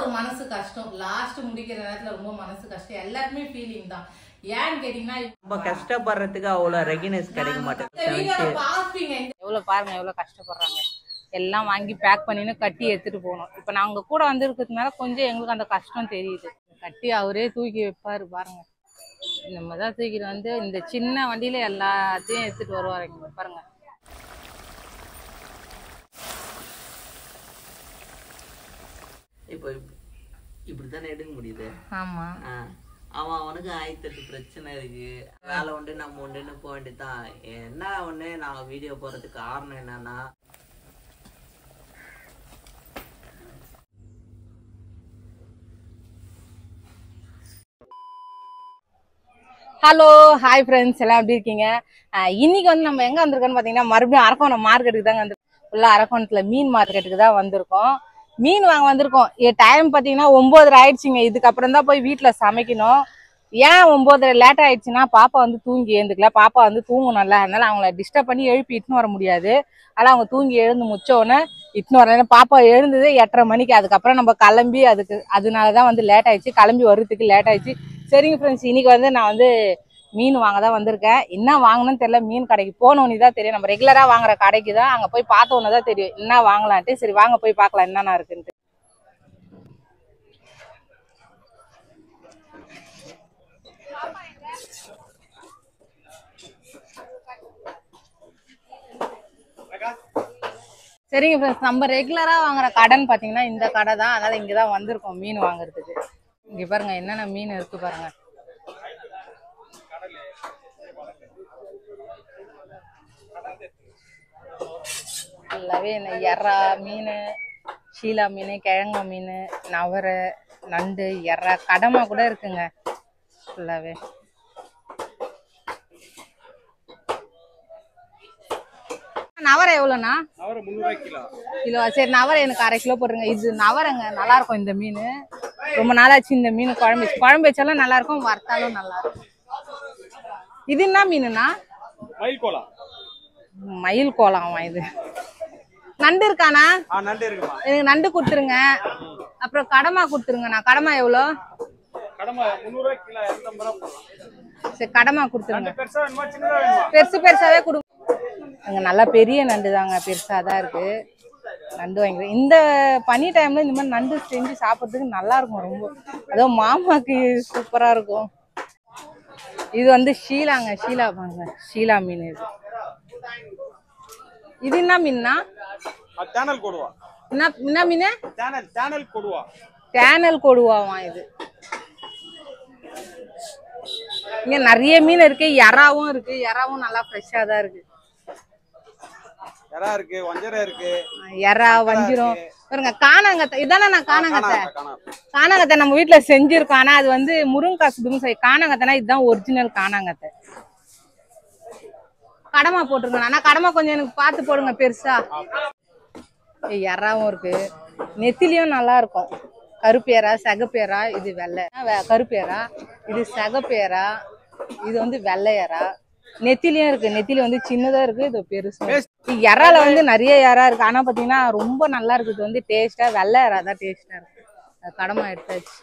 ஒரு மனசு கஷ்டம். லாஸ்ட் முடிக்கிற நேரத்துல ரொம்ப மனசு கஷ்டம். எல்லாருமே ஃபீலிங் தான். ஏன்னு கேட்டீங்கன்னா ரொம்ப கஷ்டப்படுறதுக்கு அவ்வளவு ரெகனைஸ் கிடைக்க மாட்டேங்குது. எவ்வளவு பாருங்க எவ்வளவு கஷ்டப்படுறாங்க. எல்லாம் வாங்கி பேக் பண்ணின்னு கட்டி எடுத்துட்டு போகணும். இப்ப நாங்க கூட வந்து இருக்கிறதுனால கொஞ்சம் எங்களுக்கு அந்த கஷ்டம் தெரியுது. கட்டி அவரே தூக்கி வைப்பாரு பாருங்க. நம்ம தான் தூக்கிட்டு வந்து இந்த சின்ன வண்டியில எல்லாத்தையும் எடுத்துட்டு வருவாங்க பாருங்க. இப்போ இப்படித்தானே எடுக்க முடியுது. ஆமா, அவனுக்கு 1008 பிரச்சனை இருக்கு. வேலை உண்டு நம்ம உண்டுன்னு போக வேண்டியதுதான். என்ன ஒண்ணு நான் வீடியோ போறதுக்கு காரணம் என்னன்னா, ஹலோ ஹாய் ஃப்ரெண்ட்ஸ், எல்லாம் எப்படி இருக்கீங்க? இன்னைக்கு வந்து நம்ம எங்க வந்திருக்கோம்னு பாத்தீங்கன்னா மறுபடியும் அரக்கோணம் மார்க்கெட்டுக்கு தாங்க வந்து ஃபுல்லா அரக்கோணத்துல மீன் மார்க்கெட்டுக்கு தான் வந்திருக்கோம். மீன் வாங்க வந்திருக்கோம். டைம் பாத்தீங்கன்னா 9:30 ஆயிடுச்சுங்க. இதுக்கப்புறம் தான் போய் வீட்டுல சமைக்கணும். ஏன் 9:30 லேட் ஆயிடுச்சுன்னா பாப்பா வந்து தூங்கி எழுந்துக்கல. பாப்பா வந்து தூங்கணும்ல, அதனால அவங்கள டிஸ்டர்ப் பண்ணி எழுப்பி இட்டுன்னு வர முடியாது. அதனால அவங்க தூங்கி எழுந்து முடிச்சோடனே இட்டுன்னு வரல. பாப்பா எழுந்தது 8:30 மணிக்கு. அதுக்கப்புறம் நம்ம கிளம்பி அதனாலதான் வந்து லேட் ஆயிடுச்சு. கிளம்பி வர்றதுக்கு லேட் ஆயிடுச்சு. சரிங்க ஃப்ரெண்ட்ஸ், இன்னைக்கு வந்து நான் வந்து மீன் வாங்க தான் வந்திருக்கேன். என்ன வாங்கணும்னு தெரியல. மீன் கடைக்கு போனோன்னு தான் தெரியும். நம்ம ரெகுலரா வாங்குற கடைக்கு தான், அங்க போய் பார்த்தோன்னு தான் தெரியும் என்ன வாங்கலான்ட்டு. சரி வாங்க போய் பார்க்கலாம் என்னென்ன இருக்குன்ட்டு. சரிங்க ஃப்ரெண்ட்ஸ், நம்ம ரெகுலரா வாங்குற கடைன்னு பாத்தீங்கன்னா இந்த கடை தான். அதனால இங்கதான் வந்திருக்கோம் மீன் வாங்குறதுக்கு. இங்க பாருங்க என்னென்ன மீன் இருக்கு பாருங்க. ஃபுல்லாவே எறா மீன், ஷீலா மீன், கிழங்கா மீன், நவரை, நண்டு, எறா, கடமா கூட இருக்குங்க. ஃபுல்லாவே நவரை எவ்வளோண்ணா? கிலோ. சரி, நவரை எனக்கு 1/2 கிலோ போட்டுருங்க. இது நவரைங்க, நல்லா இருக்கும் இந்த மீன். ரொம்ப நாளாச்சு இந்த மீன் குழம்பு வச்சாலும் நல்லா இருக்கும், வறுத்தாலும் நல்லா இருக்கும். இது என்ன மீனுண்ணா? மயில் கோலம். இது நண்டு இருக்கானா? எனக்கு நண்டு கொடுத்துருங்க. அப்புறம் கடமா கொடுத்துருங்கண்ணா. கடமா எவ்வளோ? சரி, கடமா கொடுத்துருங்க. பெருசு பெருசாவே கொடுங்க. அங்க நல்லா பெரிய நண்டு தாங்க, பெருசாதான் இருக்கு. நண்டு வாங்கி இந்த பனி டைம்ல இந்த மாதிரி நண்டு செஞ்சு சாப்பிட்றதுக்கு நல்லா இருக்கும் ரொம்ப. அதுவும் மாமாக்கு சூப்பரா இருக்கும். இது வந்து ஷீலாங்க, ஷீலா பாருங்க, ஷீலா மீன். இது என்ன மீன்னா? என்ன மீன்? டேனல் கொடுவாவா இது. இங்க நிறைய மீன் இருக்கு. எறாவும் இருக்கு. எறாவும் நல்லா ஃப்ரெஷ்ஷா தான் இருக்கு. எறா, வஞ்சிரம் பாருங்க. காணாங்கத்தை இதானே நான் காணாங்கத்தை நம்ம வீட்டுல செஞ்சிருக்கோம். ஆனா அது வந்து முருங்கக்காய் சுடுன்னு சொல்லி காணாங்கத்தைனா இதுதான் ஒரிஜினல் காணாங்கத்தை. கடமா போட்டிருக்கேன். ஆனா கடமா கொஞ்சம் எனக்கு பார்த்து போடுங்க பெருசா. எறாவும் இருக்கு. நெத்திலியும் நல்லா இருக்கும். கருப்பேரா, சகப்பேரா. இது வெள்ளை கருப்பேரா, இது சகப்பேரா, இது வந்து வெள்ளையரா. நெத்திலியும் இருக்கு. நெத்திலி வந்து சின்னதா இருக்கு, இது பெருசு. எறால வந்து நிறைய எறா இருக்கு. ஆனா பாத்தீங்கன்னா ரொம்ப நல்லா இருக்கு. இது வந்து டேஸ்டா வெள்ளை எறா தான் டேஸ்டா இருக்கு. கடமா எடுத்தாச்சு.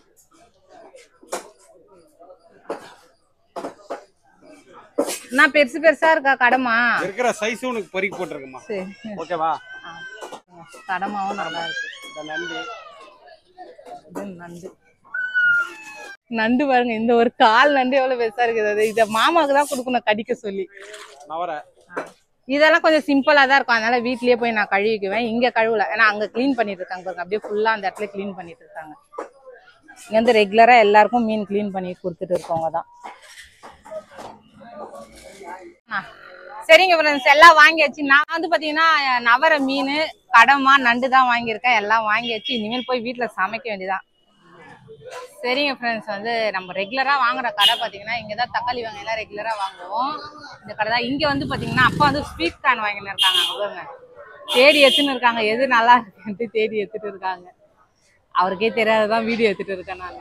நான் பெருசு பெருசா இருக்கா கடமா இருக்கிற சைஸ் உனக்கு பொறுக்கி போட்டுருக்குமா? சரி, ஓகேவா? கடமாவும் நல்லா இருக்கு. நண்டு நண்டு பாருங்க. இந்த ஒரு கால் நண்டு எவ்வளவு பெருசா இருக்குது. இத மாமாவுக்கு தான் கொடுக்கணும் கடிக்க சொல்லி. இதெல்லாம் கொஞ்சம் சிம்பிளா தான் இருக்கும். அதனால வீட்லயே போய் நான் கழுவிக்குவேன். இங்க கழுவல, ஏன்னா அங்க கிளீன் பண்ணிட்டு இருக்காங்க பாருங்க. அப்படியே ஃபுல்லா அந்த இடத்துல கிளீன் பண்ணிட்டு இருக்காங்க. இங்க வந்து ரெகுலரா எல்லாருக்கும் மீன் கிளீன் பண்ணி கொடுத்துட்டு இருக்கவங்க தான். சரிங்க ஃப்ரெண்ட்ஸ், எல்லாம் வாங்கியாச்சு. நான் வந்து பாத்தீங்கன்னா நவரை மீன், கடமா, நண்டு தான் வாங்கியிருக்கேன். எல்லாம் வாங்கியாச்சு. இனிமேல் போய் வீட்டுல சமைக்க வேண்டியதான். சரிங்க ஃப்ரெண்ட்ஸ், வந்து நம்ம ரெகுலரா வாங்குற கடை பாத்தீங்கன்னா இங்கதான் தக்காளி வெங்காயம் எல்லாம் ரெகுலரா வாங்குவோம். இந்த கடை தான். இங்க வந்து பாத்தீங்கன்னா அப்பா வந்து ஸ்வீட் கார்ன் வாங்கின்னு இருக்காங்க. அங்க தேடி எடுத்துன்னு இருக்காங்க. எது நல்லா இருக்குன்ட்டு தேடி எடுத்துட்டு இருக்காங்க. அவருக்கே தெரியாததான் வீடியோ எடுத்துட்டு இருக்கேன் நான்.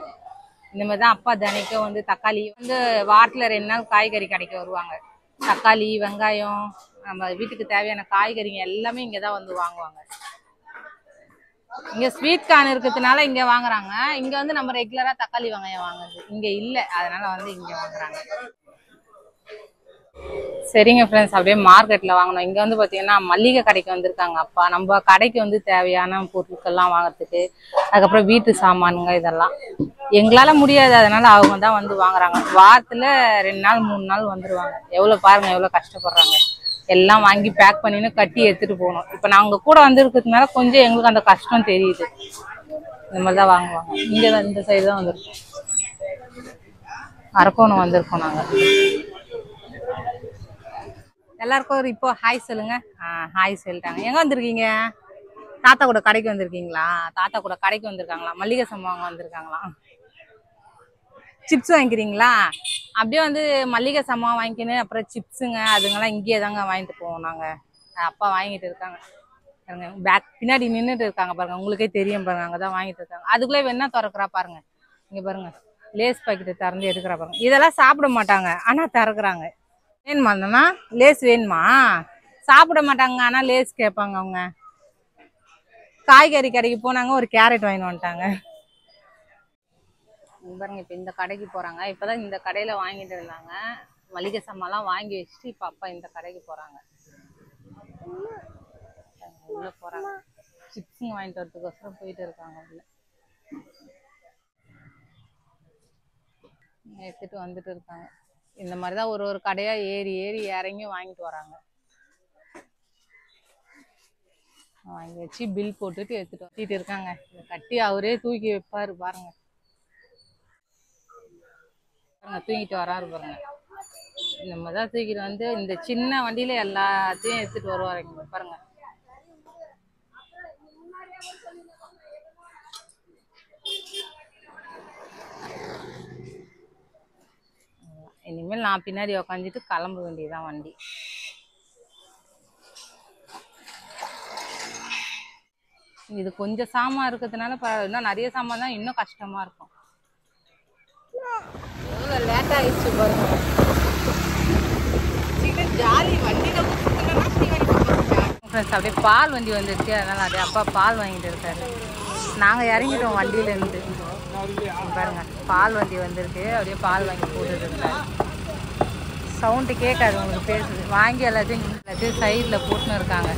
இந்த மாதிரிதான் அப்பா தினைக்கும் வந்து தக்காளி வந்து வாரத்துல 2 நாள் காய்கறி கடைக்கு வருவாங்க. தக்காளி, வெங்காயம், நம்ம வீட்டுக்கு தேவையான காய்கறிங்க எல்லாமே இங்கதான் வந்து வாங்குவாங்க. இங்க ஸ்வீட் கார்ன் இருக்கிறதுனால இங்க வாங்குறாங்க. இங்க வந்து நம்ம ரெகுலரா தக்காளி வெங்காயம் வாங்குறது இங்க இல்ல, அதனால வந்து இங்க வாங்குறாங்க. சரிங்க ஃப்ரெண்ட்ஸ், அப்படியே மார்க்கெட்ல வாங்கணும். இங்க வந்து பாத்தீங்கன்னா மல்லிகை கடைக்கு வந்திருக்காங்க அப்பா. நம்ம கடைக்கு வந்து தேவையான பொருட்கள்லாம் வாங்குறதுக்கு, அதுக்கப்புறம் வீட்டு சாமானுங்க இதெல்லாம் எங்களால முடியாது, அதனால அவங்க தான் வந்து வாங்குறாங்க. வாரத்துல 2 நாள் 3 நாள் வந்துருவாங்க. எவ்வளவு பாருங்க, எவ்வளவு கஷ்டப்படுறாங்க. எல்லாம் வாங்கி பேக் பண்ணின்னு கட்டி எடுத்துட்டு போகணும். இப்ப நாங்க கூட வந்திருக்கிறதுனால கொஞ்சம் எங்களுக்கு அந்த கஷ்டம் தெரியுது. இந்த மாதிரிதான் வாங்குவாங்க. இங்கதான் இந்த சைடு தான் வந்திருக்கோம். அரக்கோணம் வந்திருக்கோம் நாங்க. எல்லாருக்கும் ஒரு இப்போ ஹாய் சொல்லுங்க. ஹாய் சொல்லிட்டாங்க. எங்க வந்திருக்கீங்க? தாத்தா கூட கடைக்கு வந்திருக்கீங்களா? தாத்தா கூட கடைக்கு வந்திருக்காங்களா? மல்லிகை சாமான் வந்திருக்காங்களா? சிப்ஸ் வாங்கிக்கிறீங்களா? அப்படியே வந்து மல்லிகை சாமான் வாங்கிக்கின்னு அப்புறம் சிப்ஸுங்க அதுங்கெல்லாம் இங்கேயே தாங்க வாங்கிட்டு போவோம் நாங்க. அப்பா வாங்கிட்டு இருக்காங்க பாருங்க. பேக் பின்னாடி நின்றுட்டு இருக்காங்க பாருங்க, உங்களுக்கே தெரியும் பாருங்க, அங்கதான் வாங்கிட்டு இருக்காங்க. அதுக்குள்ளே வேணா திறக்கிறா பாருங்க. இங்க பாருங்க, லேஸ் பாக்கெட்டை திறந்து எடுக்கிறா பாருங்க. இதெல்லாம் சாப்பிட மாட்டாங்க, ஆனா திறக்குறாங்க. வேணுமா? லேஸ் வேணுமா? சாப்பிட மாட்டாங்க, ஆனா லேஸ் கேட்பாங்க அவங்க. காய்கறி கடைக்கு போனாங்க, ஒரு கேரட் வாங்கிட்டு வந்துட்டாங்க பாருங்க. இப்ப இந்த கடைக்கு போறாங்க. இப்பதான் இந்த கடையில வாங்கிட்டு இருந்தாங்க மளிகை சாமான்லாம் வாங்கி வச்சுட்டு இப்ப அப்பா இந்த கடைக்கு போறாங்க. உள்ள போறாங்க, சிப்ஸுங்க வாங்கிட்டு வரதுக்கோசரம் போயிட்டு இருக்காங்க. உள்ள எடுத்துட்டு வந்துட்டு இருக்காங்க. இந்த மாதிரிதான் ஒரு கடையா ஏறி ஏறி இறங்கி வாங்கிட்டு வராங்க. வாங்கி வச்சு பில் போட்டுட்டு எடுத்துட்டு வச்சுட்டு இருக்காங்க. கட்டி அவரே தூக்கி வைப்பாரு பாருங்க. தூக்கிட்டு வராரு பாருங்க. நம்ம தான் தூக்கிட்டு வந்து இந்த சின்ன வண்டியில எல்லாத்தையும் எடுத்துட்டு வருவாருங்க பாருங்க. இனிமேல் நான் பின்னாடி உக்காந்துட்டு கிளம்ப வேண்டியதுதான் வண்டி. இது கொஞ்சம் சாமான் இருக்கிறதுனால இன்னும் நிறைய சாமான் தான் இன்னும் கஷ்டமா இருக்கும். லேட் ஆயிடுச்சு பாருங்க. ஜாலி வண்டியில அப்படியே பால் வண்டி வந்துருச்சு, அதனால அப்படியே அப்பா பால் வாங்கிட்டு இருக்காரு. நாங்க இறங்கிட்டோம் வண்டியில இருந்து பாருங்க. பால் வண்டி வந்திருக்கு, அப்படியே பால் வாங்கி போட்டுட்டு இருக்காரு. சவுண்டு கேட்காது உங்களுக்கு பேசுது. வாங்கி எல்லாத்தையும் சைட்ல போட்டுன்னு இருக்காங்க.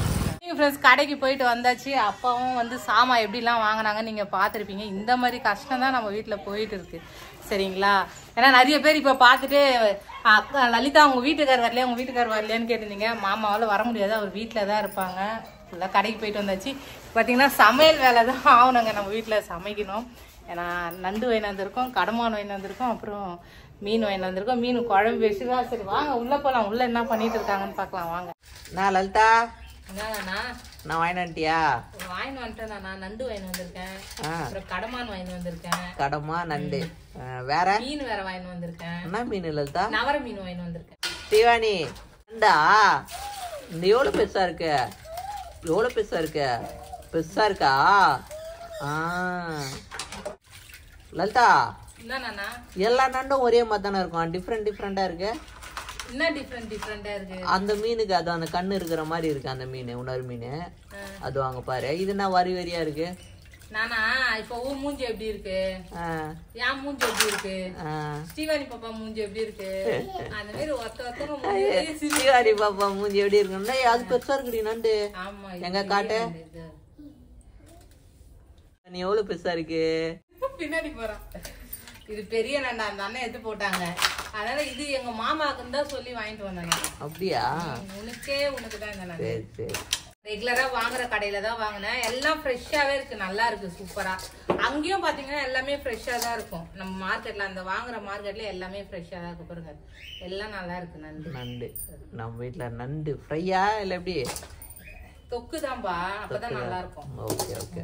ஃப்ரெண்ட்ஸ், கடைக்கு போயிட்டு வந்தாச்சு. அப்பாவும் வந்து சாமான் எப்படிலாம் வாங்கினாங்க நீங்க பார்த்துருப்பீங்க. இந்த மாதிரி கஷ்டம் தான் நம்ம வீட்டில் போயிட்டு இருக்கு. சரிங்களா? ஏன்னா நிறைய பேர் இப்போ பார்த்துட்டு லலிதா உங்க வீட்டுக்கார் வரலையா, உங்க வீட்டுக்கார் வரலையான்னு கேட்டிருந்தீங்க. மாமாவால் வர முடியாது, அவர் வீட்டில் தான் இருப்பாங்க. ஃபுல்லாக கடைக்கு போயிட்டு வந்தாச்சு. பார்த்தீங்கன்னா சமையல் வேலை தான் ஆகணுங்க. நம்ம வீட்டில் சமைக்கணும். ஏன்னா நண்டு வாங்கி வந்திருக்கோம், கடமான் வாங்கி வந்திருக்கோம், அப்புறம் மீன் வாங்கி வந்திருக்கோம். மீன் குழம்பு வச்சுதா. சரி வாங்க உள்ள போகலாம். உள்ள என்ன பண்ணிட்டு இருக்காங்கன்னு பார்க்கலாம் வாங்க. நான் லலிதா என்னங்கண்ணா நான் வாங்கிட்டு வந்துட்டியா? வாங்கிட்டு வந்துட்டேன். நான் நண்டு வாங்கிட்டு வந்திருக்கேன், அப்புறம் கடமான் வாங்கிட்டு வந்திருக்கேன். கடமா நண்டு வேற மீன் வேற வாங்கிட்டு வந்திருக்கேன். என்ன மீன் லலிதா? நவர மீன் வாங்கிட்டு வந்திருக்கேன். தீவானி நண்டா? இந்த எவ்வளவு பெருசா இருக்கு? எவ்வளவு பெருசா இருக்கு? பெருசா இருக்கா? லலிதா என்னண்ணா எல்லா நண்டும் ஒரே மாதிரி தானே இருக்கும், டிஃப்ரெண்டா இருக்கு. என்ன டிஃப்ரெண்டா இருக்கு? அந்த மீனுக்கு அது அந்த கண்ணு இருக்கிற மாதிரி இருக்கு. அந்த மீன் உணர் மீன் அது வாங்க பாரு. இது என்ன வரியா இருக்கு? நானா இப்ப உன் மூஞ்சி எப்படி இருக்கு, என் மூஞ்சி எப்படி இருக்கு, ஸ்ரீவாணி பாப்பா மூஞ்சி எப்படி இருக்கு, அந்த மாதிரி ஒருத்தவங்க ஸ்ரீவாணி பாப்பா மூஞ்சி எப்படி இருக்குன்னா அது பெருசா இருக்குடி நண்டு. ஆமா எங்க காட்டு நீ எவ்வளவு பெருசா இருக்கு? பின்னாடி போறான். இது பெரிய நண்டா அந்த அண்ணன் எடுத்து போட்டாங்க, அதனால இது எங்க மாமாவுக்கு தான் சொல்லி வாங்கிட்டு வந்தாங்க. அப்படியா? உனக்கு தான் இந்த நண்டு. ரெகுலரா வாங்குற கடையில தான் வாங்கினேன். எல்லாம் ஃப்ரெஷ்ஷாவே இருக்கு, நல்லா இருக்கு, சூப்பரா. அங்கேயும் பாத்தீங்கன்னா எல்லாமே ஃப்ரெஷ்ஷா தான் இருக்கும். நம்ம மார்க்கெட்ல அந்த வாங்குற மார்க்கெட்ல எல்லாமே ஃப்ரெஷ்ஷா தான் இருக்கு பாருங்க. எல்லாம் நல்லா இருக்கு. நண்டு நம்ம வீட்டுல நண்டு ஃப்ரையா இல்ல எப்படி? தொக்கு தான்பா, அப்பதான் நல்லா இருக்கும். Okay okay.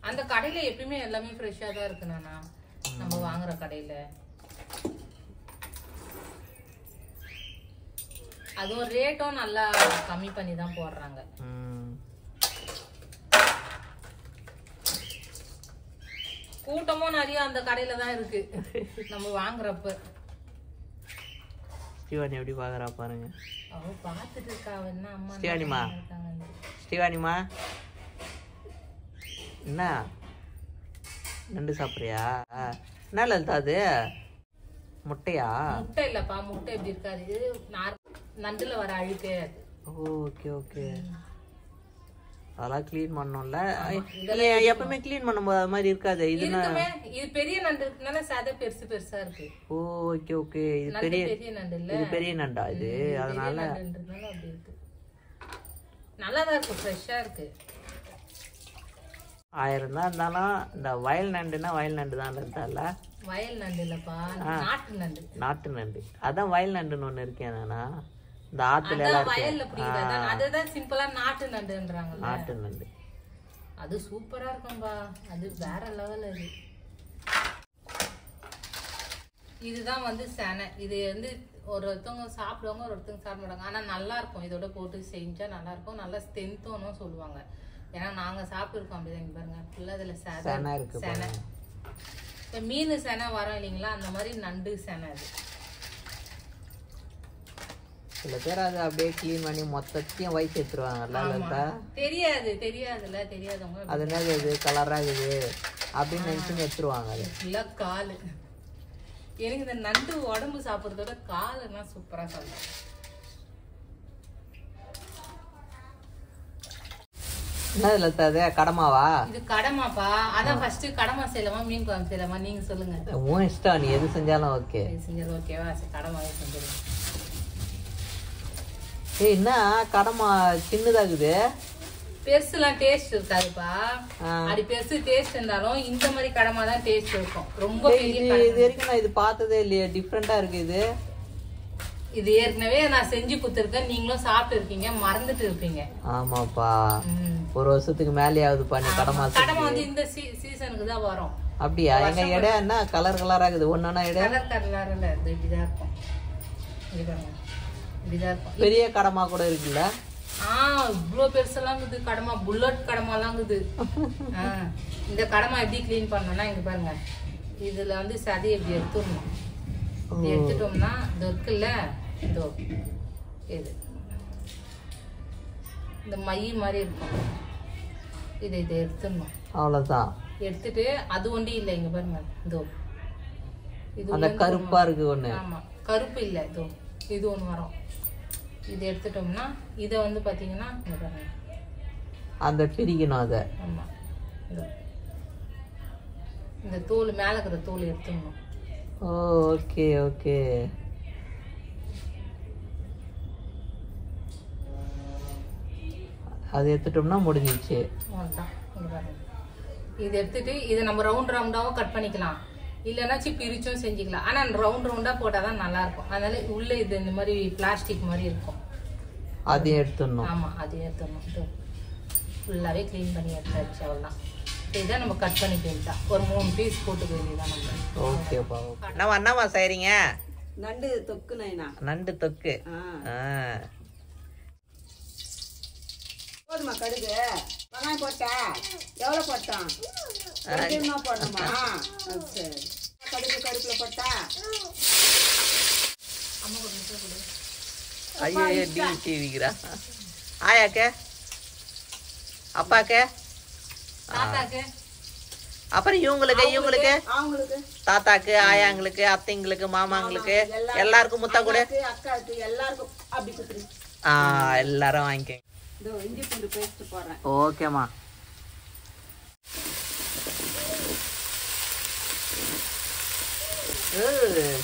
அந்த கடையில எப்பயுமே எல்லாமே ஃப்ரெஷ்ஷா தான் இருக்கு நானா, நம்ம வாங்குற கடையில. அதுவும் ரேட்டும் நல்லா கம்மி பண்ணி தான் போடுறாங்க. கூட்டமும் நிறைய அந்த கடையில தான் இருக்கு நம்ம வாங்குறப்ப. ஸ்ரீவாணி எப்படி பாக்குறா பாருங்க. அவ பாத்துட்டு இருக்கா. என்ன அம்மா ஸ்ரீவாணிமா ஸ்ரீவாணிமா என்ன நண்டு சாப்பிட்றியா? என்ன லலிதா அது முட்டையா? முட்டை இல்லப்பா, முட்டை எப்படி இருக்காது, இது நண்டுல வர அழுக்கு. ஓகே ஓகே, அதெல்லாம் கிளீன் பண்ணோம்ல. எப்பவுமே கிளீன் பண்ணும்போது அது மாதிரி இருக்காது. இது பெரிய நண்டு இருக்குனால சதை பெருசு பெருசா இருக்கு. ஓகே ஓகே, இது பெரிய நண்டு இல்ல, இது பெரிய நண்டா இது, அதனால அப்படி இருக்கு. நல்லாதான் இருக்கு, ஃப்ரெஷ்ஷா இருக்கு. 1000 தான் இருந்தாலும் இந்த வயல் நண்டுன்னா வயல் நண்டு தான் இருந்தால. வயல் நண்டு இல்லப்பா, நாட்டு நண்டு. நாட்டு நண்டு, அதான் வயல் நண்டுன்னு ஒண்ணு இருக்கேன் நானா. இந்த ஆத்துல எல்லாம் வயல்ல பிடிக்குது, அதுதான் சிம்பிளா நாட்டு நண்டுன்றாங்க. நாட்டு நண்டு அது சூப்பரா இருக்கும்பா, அது வேற லெவல். அது இதுதான் வந்து செனை. இது வந்து ஒருத்தவங்க சாப்பிடுவாங்க, ஒருத்தவங்க சாப்பிட மாட்டாங்க. ஆனா நல்லா இருக்கும், இதோட போட்டு செஞ்சா நல்லா இருக்கும். நல்லா ஸ்ட்ரென்த்தும் சொல்லுவாங்க. ஏன்னா நாங்க சாப்பிட்டுருக்கோம். அப்படிதான் இங்க பாருங்க, ஃபுல்லா இதுல செனை இருக்கு. செனை இப்ப மீன் செனை வரும் இல்லைங்களா, அந்த மாதிரி நண்டு செனை. அது சில பேர் அது அப்படியே கிளீன் பண்ணி மொத்தத்தையும் வயசு எடுத்துருவாங்கல்ல. தெரியாதுல்ல, தெரியாதவங்க அதனால இது கலரா இருக்குது அப்படின்னு நினைச்சு எடுத்துருவாங்க. அது ஃபுல்லா காலு. எனக்கு இந்த நண்டு உடம்பு சாப்பிட்றதோட காலுன்னா சூப்பரா சாப்பிடுவேன். என்ன கடமாவா? இது கடமாப்பா. அதான் ஃபர்ஸ்ட் கடமா செய்யலாமா மீன் குழம்பு செய்யலாமா, நீங்க சொல்லுங்க. உன் இஷ்டம், நீ எது செஞ்சாலும் ஓகே. செஞ்சாலும் ஓகேவா? கடமாவே செஞ்சிருங்க. என்ன கடமா சின்னதாகுது, பெருசுலாம் டேஸ்ட் இருக்காதுப்பா. அது பெருசு டேஸ்ட் இருந்தாலும் இந்த மாதிரி கடமா தான் டேஸ்ட் இருக்கும். ரொம்ப பெரிய இது வரைக்கும் நான் இது பார்த்ததே இல்லையே, டிஃப்ரெண்டா இருக்கு இது. இது ஏற்கனவே நான் செஞ்சு கொடுத்துருக்கேன், நீங்களும் சாப்பிட்டு இருக்கீங்க, மறந்துட்டு இருப்பீங்க. ஆமாப்பா, ஒரு வருஷத்துக்கு மேலேயாவது பண்ணி கடமா. கடமா வந்து இந்த சீசனுக்கு தான் வரும். அப்படியா? எங்க இடம் என்ன கலர் கலரா இருக்குது, ஒன்னா இடம் கலர் கலர்ல இப்படிதான் இருக்கும். இப்படிதான் இருக்கும். பெரிய கடமா கூட இருக்குல்ல. இவ்வளவு பெருசெல்லாம் இருக்குது கடமா, புல்லட் கடமாலாம் இருக்குது. இந்த கடமா எப்படி கிளீன் பண்ணணும்னா, இங்க பாருங்க, இதுல வந்து சதை எப்படி எடுத்துடணும். எடுத்துட்டோம்னா இது இருக்குல்ல, இதோ இது இந்த மை மாதிரி இருக்கும், இதை எடுத்துடணும். அவ்வளவுதான். எடுத்துட்டு அது ஒண்டி இல்ல, இங்க பாருங்க, இதோ இது அந்த கருப்பா இருக்கு ஒண்ணு. ஆமா, கருப்பு இல்ல, இதோ இது ஒண்ணு வரும். இது எடுத்துட்டோம்னா இதை வந்து பாத்தீங்கன்னா இங்க பாருங்க, அந்த பிரிக்கணும் அத. ஆமா, இந்த தோல் மேல இருக்கிற தோல் எடுத்துடணும். Okay okay. அது எடுத்துட்டோம்னா முடிஞ்சிச்சு. இது எடுத்துட்டு இதை நம்ம ரவுண்ட் ரவுண்டாவும் கட் பண்ணிக்கலாம், இல்லைன்னா பிரிச்சும் செஞ்சுக்கலாம். ஆனா ரவுண்ட் ரவுண்டா போட்டாதான் நல்லா இருக்கும். அதனால உள்ள இது இந்த மாதிரி பிளாஸ்டிக் மாதிரி இருக்கும், அதையும் எடுத்துடணும். ஆமா, அதையும் எடுத்துடணும். ஃபுல்லாவே கிளீன் பண்ணி எடுத்தாச்சு, அவ்வளவுதான். இதை நம்ம கட் பண்ணி போயிட்டா ஒரு 3 பீஸ் போட்டு வேண்டியதான் நம்ம. ஓகேப்பா. என்னவா செய்றீங்க? நண்டு தொக்கு. நண்டு தொக்கு. போதுமா கடுகு வெங்காயம் போட்டா? எவ்வளவு போட்டான்? போடணுமா? சரி, கடுகு கடுப்புல போட்டா. அம்மா கொடு. ஐயோ, டிவிக்கிறா. ஆயாக்கே, அப்பாக்கே, தாத்தாக்கு, அப்புறம் இவங்களுக்கு தாத்தாக்கு, ஆயாங்களுக்கு, அத்தைங்களுக்கு, மாமாங்களுக்கு, எல்லாருக்கும் முத்தா கூட. அக்காவுக்கு எல்லாருக்கும் அப்படி குத்துரு. எல்லாரும் வாங்கிக்க. இஞ்சி பூண்டு பேஸ்ட் போடுறேன். ஓகேமா.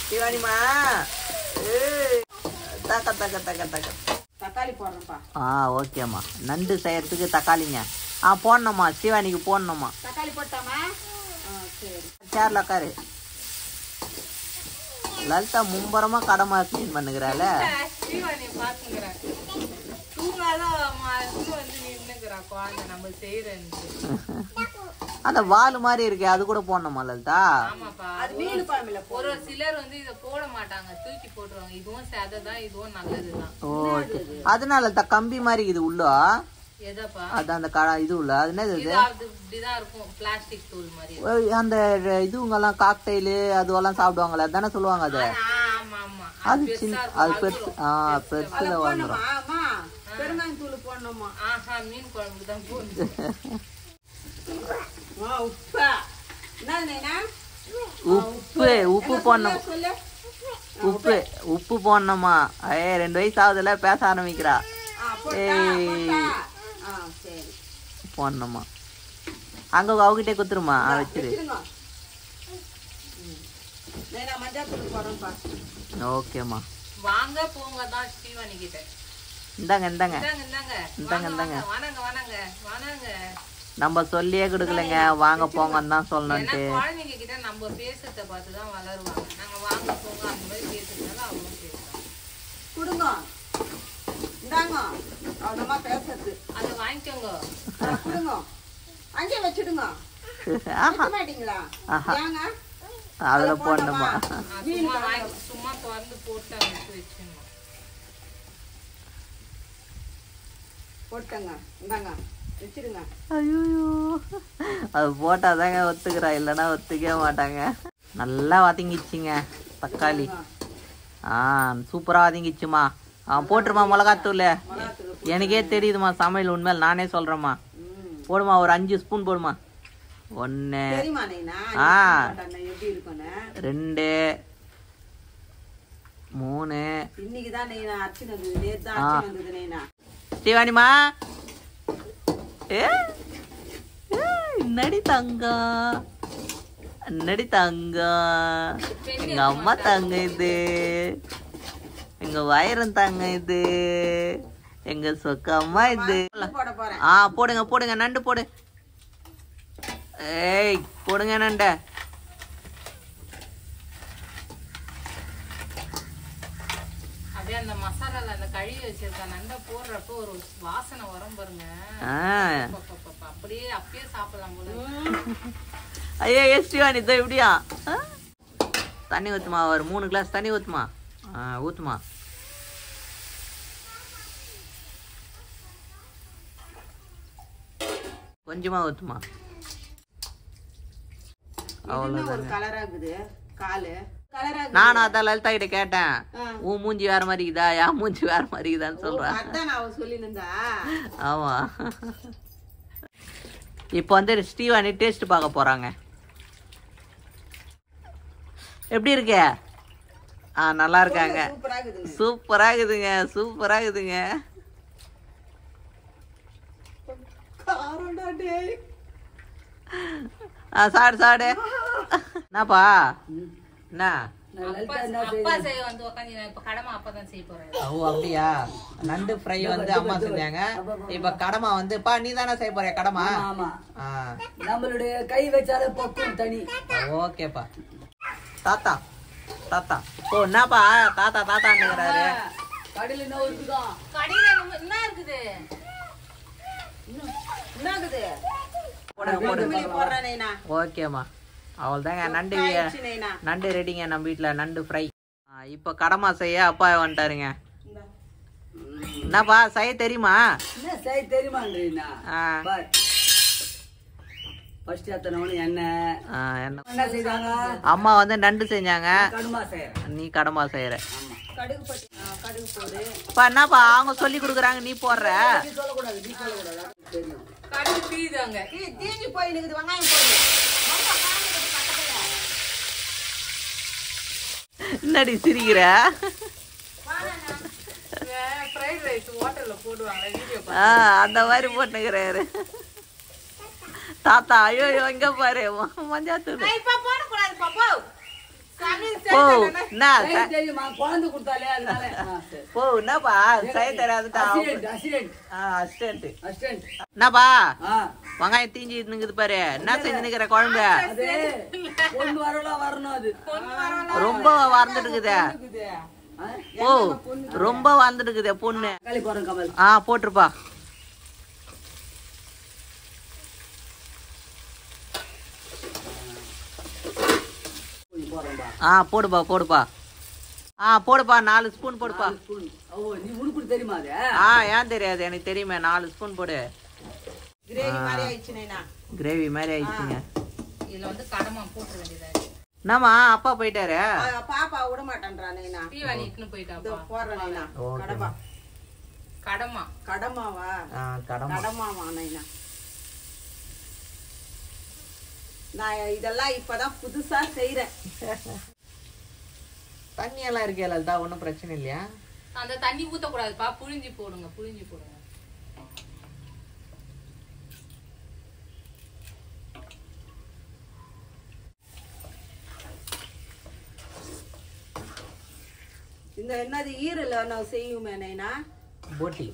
சிவானிமா, தக்க தக்க தக்க தக்க தக்காளி போடுறேன்ப்பா. ஓகேம்மா. நண்டு செய்யறதுக்கு தக்காளிங்க போடணுமா? சிவானிக்கு போடணுமா? தக்காளி போட்டாமா? சரி, சேர்ல உட்காரு. லலிதா மும்பரமா கடமா கிளீன் பண்ணுகிறாள். அந்த வால் மாதிரி இருக்கு, அது கூட போடணுமா லலிதா? ஒரு சிலர் வந்து இத போட மாட்டாங்க, தூக்கி போட்டுருவாங்க. இதுவும் சேததான், இதுவும் நல்லதுதான். ஓ, அதனால கம்பி மாதிரி இது உள்ள. எதப்பா? அது அந்த இது உள்ள அது என்னது? இப்படிதான் இருக்கும், பிளாஸ்டிக் தூள் மாதிரி. அந்த இதுவங்கெல்லாம் காக்டெயில் அதுவெல்லாம் சாப்பிடுவாங்கல்ல, அதானே சொல்லுவாங்க. அது அது சின்ன, அது பெருசு. பெருசுல வந்துடும். பெருங்காயம் தூள் போடணுமா? ஆஹா மீன் குழம்புக்கு தான் போடணும். உப்பா என்ன நைனா? உப்பு போடணும். சொல்லு. உப்பு போடணுமா? 2 வயசு ஆகுதுல பேச ஆரம்பிக்கிறா. சரி போடணுமா? அங்க அவகிட்டே குத்துருமா வச்சிரு. நைனா மஞ்சள் தூள் போடுறேன்ப்பா. ஓகேம்மா. வாங்க போங்க தான் ஸ்ரீவாணி கிட்ட. இந்தாங்க இந்தாங்க இந்தாங்க இந்தாங்க இந்தாங்க. வாங்க வாங்க வாங்க. நம்ம சொல்லியே கொடுக்கலங்க, வாங்க போங்கன்னு தான் சொல்லணும்ட்டு. குழந்தைங்க கிட்ட நம்ம பேசுறத பார்த்து தான் வளருவாங்க. நாங்க வாங்க போங்க அந்த மாதிரி பேசுறதுனால அவங்களும் பேசுறாங்க. கொடுங்க இந்தாங்க அவ்வளோமா பேசுறது. அதை வாங்கிக்கோங்க. கொடுங்க அங்கே வச்சுடுங்க. வைக்க மாட்டீங்களா? ஏங்க அதுல போடணுமா? சும்மா திறந்து போட்டு எடுத்து வச்சிடணும். போட்டங்க இந்தாங்க வச்சிடுங்க. ஐயோ அது போட்டாதாங்க ஒத்துக்கிறா, இல்லைன்னா ஒத்துக்கவே மாட்டாங்க. நல்லா வதங்கிச்சுங்க தக்காளி. சூப்பரா வதங்கிச்சுமா. போட்டுருமா மிளகாத்தூள். எனக்கே தெரியுதுமா சமையல், உண்மையில் நானே சொல்றேம்மா. போடுமா ஒரு 5 ஸ்பூன் போடுமா. 1 2 3 இன்னைக்குதான் நைனா அர்ச்சனை வந்தது. நேத்து தான் அர்ச்சனை வந்தது நைனா. ஸ்ரீவாணிமா நடி தங்கம், நடி தங்கம். எங்க அம்மா தாங்க இது, எங்க வயிறம் தாங்க இது, எங்க சொக்க அம்மா இது. போடுங்க போடுங்க நண்டு போடு. ஏய் போடுங்க நண்ட. அப்படியே அந்த மசாலால அந்த கழுவி வச்சிருக்க நண்டை போடுறப்போ ஒரு வாசனை வரும் பாருங்க. அப்படியே அப்பயே சாப்பிடலாம் போல. ஐயோ ஸ்ரீவாணி இதோ இப்படியா? தண்ணி ஊத்துமா, ஒரு 3 கிளாஸ் தண்ணி ஊத்துமா. ஊத்துமா. கொஞ்சமா ஊத்துமா. நானும் அதான் லலிதா கிட்ட கேட்டேன், உன் மூஞ்சி வேற மாதிரி இருக்குதா, என் மூஞ்சி வேற மாதிரி இருக்குதான்னு சொல்றேன். ஆமா. இப்போ வந்து ஸ்ரீவாணி டேஸ்ட் பார்க்க போறாங்க. எப்படி இருக்கு? நல்லா இருக்காங்க. சூப்பரா இருக்குதுங்க, சூப்பரா இருக்குதுங்க. சாடு சாடு. என்னப்பா என்ன? அப்பா செய்ய வந்து உட்காந்து இப்ப கடமை அப்பா தான் செய்ய போறேன். ஓ அப்படியா? நண்டு ஃப்ரை வந்து அம்மா செஞ்சாங்க. இப்ப கடமா வந்து பா நீ தானே செய்ய போற கடமா? நம்மளுடைய கை வச்சாலே பக்கம் தனி. ஓகேப்பா. தாத்தா தாத்தா. ஓ என்னப்பா தாத்தா தாத்தான்னுறாரு. கடையில என்ன இருக்குதா? கடையில என்ன இருக்குது? என்ன இருக்குது? ஓகேம்மா அவள்தாங்க. நண்டு ரெடிங்க நம்ம வீட்டுல, நண்டு ஃப்ரை. இப்ப கடமா செய்ய அப்பா வந்துட்டாருங்க. என்னப்பா செய்ய தெரியுமா? அம்மா வந்து நண்டு செஞ்சாங்க, நீ கடமா செய்யற. என்னப்பா அவங்க சொல்லி கொடுக்குறாங்க நீ போடுற. என்னடி சிரிக்கிற? அந்த மாதிரி போட்டுக்கிறாரு தாத்தா. ஐயோ இங்க பாரு மஞ்சாத்தூள். என்னப்பா செய்ய தெரியாதுட்டா. என்னப்பா வெங்காயம் தீஞ்சி நிக்குது பாரு. என்ன செஞ்சு நிக்கிற குழம்பு? ரொம்ப வறந்துட்டு இருக்குதே. ஓ ரொம்ப வறந்துட்டு இருக்குதே பொண்ணு. போட்டுருப்பா. போடுப்பா போடுப்பா. போடுப்பா 4 ஸ்பூன் போடுப்பா. தெரியுமா? ஏன் தெரியாது, எனக்கு தெரியுமே. 4 ஸ்பூன் போடு. கிரேவி மாதிரி ஆயிடுச்சுங்க. இதுல வந்து கடமா போட்டு வேண்டியதா. என்னம்மா அப்பா போயிட்டாரு? பாப்பா விட மாட்டேன்றானே. தீவாளி இட்டுன்னு போயிட்டா. கடமா. கடமாவா? கடமாவா நைனா? நான் இதெல்லாம் இப்பதான் புதுசா செய்யறேன். தண்ணி எல்லாம் இருக்கே லலிதா, ஒன்றும் பிரச்சனை இல்லையா? அந்த தண்ணி ஊத்தக்கூடாதுப்பா, புழிஞ்சி போடுங்க, புழிஞ்சி போடுங்க. இந்த என்னது ஈரல நான் செய்யுமே நைனா? போட்டி